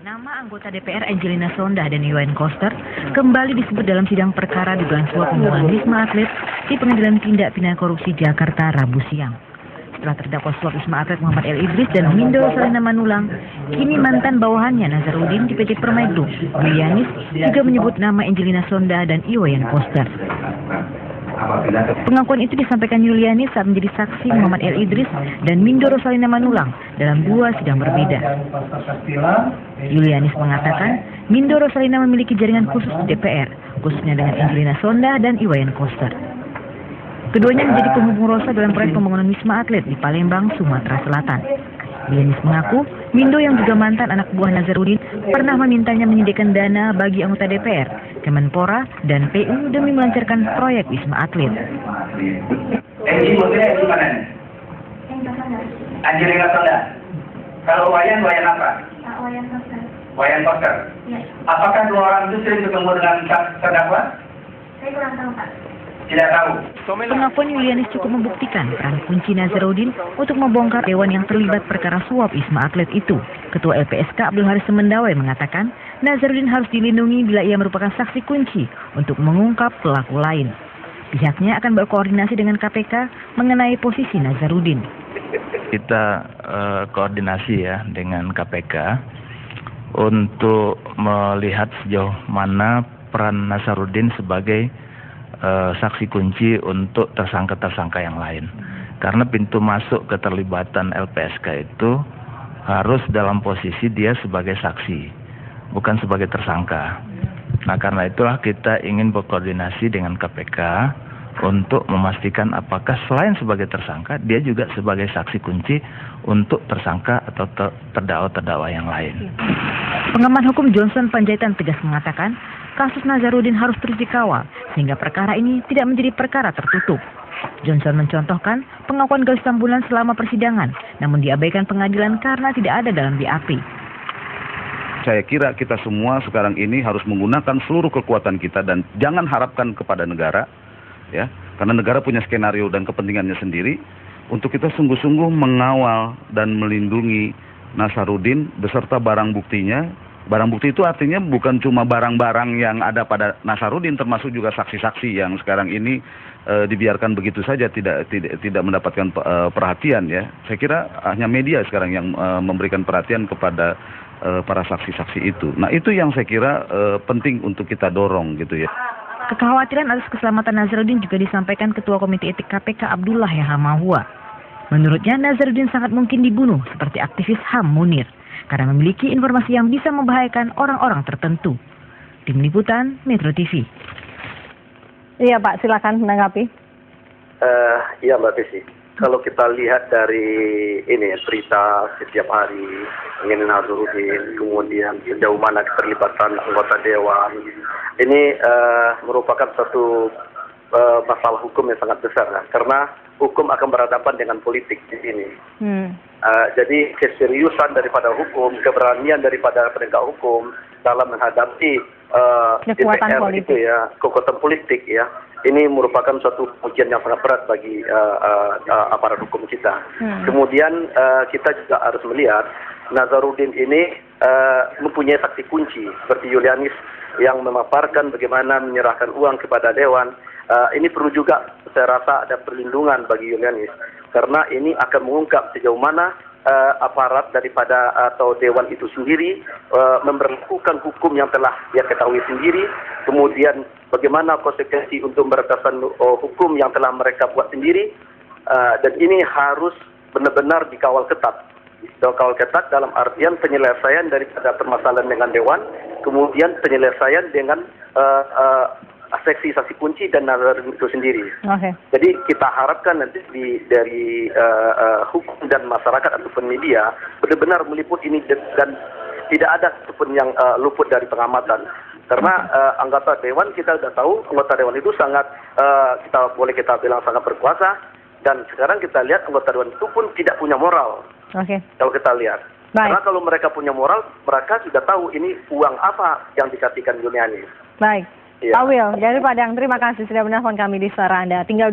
Nama anggota DPR Angelina Sondah dan Iwayan Koster kembali disebut dalam sidang perkara dugaan suap pembunuhan Wisma Atlet di Pengadilan Tindak Pidana Korupsi Jakarta Rabu siang. Setelah terdakwa suap Wisma Atlet Muhammad El Idris dan Mindo Rosalina Manulang, kini mantan bawahannya Nazarudin di PT Permai Group, Yulianis, juga menyebut nama Angelina Sondah dan Iwayan Koster. Pengakuan itu disampaikan Yulianis saat menjadi saksi Muhammad El Idris dan Mindo Rosalina Manulang dalam dua sidang berbeda. Yulianis mengatakan Mindo Rosalina memiliki jaringan khusus di DPR, khususnya dengan Angelina Sondah dan Iwayan Koster. Keduanya menjadi penghubung Rosa dalam proyek pembangunan Wisma Atlet di Palembang, Sumatera Selatan. Yulianis mengaku Mindo yang juga mantan anak buah Nazarudin pernah memintanya menyediakan dana bagi anggota DPR, Kemenpora, dan PU demi melancarkan proyek Wisma Atlet. Angelina Sondah. Kalau Wayan apa? Wayan Koster. Wayan Koster. Ya. Apakah dua orang itu sering bertemu dengan terdakwa? Saya kurang tahu, Pak. Tidak tahu. Pengakuan Yulianis cukup membuktikan peran kunci Nazarudin untuk membongkar dewan yang terlibat perkara suap Wisma Atlet itu. Ketua LPSK Abdul Haris Semendawai mengatakan Nazarudin harus dilindungi bila ia merupakan saksi kunci untuk mengungkap pelaku lain. Pihaknya akan berkoordinasi dengan KPK mengenai posisi Nazarudin. Kita koordinasi ya dengan KPK untuk melihat sejauh mana peran Nazarudin sebagai saksi kunci untuk tersangka-tersangka yang lain. Karena pintu masuk keterlibatan LPSK itu harus dalam posisi dia sebagai saksi, bukan sebagai tersangka. Nah, karena itulah kita ingin berkoordinasi dengan KPK untuk memastikan apakah selain sebagai tersangka, dia juga sebagai saksi kunci untuk tersangka atau terdakwa-terdakwa yang lain. Pengamat hukum Johnson Panjaitan tegas mengatakan, kasus Nazarudin harus terus dikawal, sehingga perkara ini tidak menjadi perkara tertutup. Johnson mencontohkan pengakuan Galis Tambunan selama persidangan, namun diabaikan pengadilan karena tidak ada dalam BAP. Saya kira kita semua sekarang ini harus menggunakan seluruh kekuatan kita dan jangan harapkan kepada negara, ya, karena negara punya skenario dan kepentingannya sendiri. Untuk kita sungguh-sungguh mengawal dan melindungi Nazarudin beserta barang buktinya. Barang bukti itu artinya bukan cuma barang-barang yang ada pada Nazarudin, termasuk juga saksi-saksi yang sekarang ini dibiarkan begitu saja tidak mendapatkan perhatian, ya. Saya kira hanya media sekarang yang memberikan perhatian kepada para saksi-saksi itu. Nah, itu yang saya kira penting untuk kita dorong gitu, ya. Kekhawatiran atas keselamatan Nazarudin juga disampaikan Ketua Komite Etik KPK Abdullah Yahamahua. Menurutnya Nazarudin sangat mungkin dibunuh seperti aktivis HAM Munir karena memiliki informasi yang bisa membahayakan orang-orang tertentu. Tim Liputan Metro TV. Iya Pak, silakan menanggapi. Iya Mbak Desi. Kalau kita lihat dari ini berita setiap hari mengenai Nazarudin, kemudian sejauh mana keterlibatan anggota dewan, ini merupakan satu masalah hukum yang sangat besar, karena hukum akan berhadapan dengan politik di sini. Jadi keseriusan daripada hukum, keberanian daripada penegak hukum dalam menghadapi DPR itu, ya, kekuatan politik, ya, ini merupakan suatu ujian yang sangat berat bagi aparat hukum kita. Kemudian kita juga harus melihat Nazarudin ini mempunyai saksi kunci seperti Yulianis yang memaparkan bagaimana menyerahkan uang kepada dewan. Ini perlu juga saya rasa ada perlindungan bagi Yulianis, karena ini akan mengungkap sejauh mana aparat daripada atau dewan itu sendiri memberlakukan hukum yang telah dia ketahui sendiri, kemudian bagaimana konsekuensi untuk memberatasan hukum yang telah mereka buat sendiri, dan ini harus benar-benar dikawal ketat. Dikawal ketat dalam artian penyelesaian daripada permasalahan dengan dewan, kemudian penyelesaian dengan saksi kunci dan Nazarudin itu sendiri. Jadi kita harapkan nanti dari hukum dan masyarakat ataupun media benar-benar meliput ini dan tidak ada satupun yang luput dari pengamatan. Karena anggota dewan kita sudah tahu, anggota dewan itu sangat kita bilang sangat berkuasa, dan sekarang kita lihat anggota dewan itu pun tidak punya moral. Kalau kita lihat. Karena kalau mereka punya moral, mereka sudah tahu ini uang apa yang dikasihkan Yulianis. Baik. Pak Wil, dari Padang, terima kasih sudah menelpon kami di suara Anda. Tinggal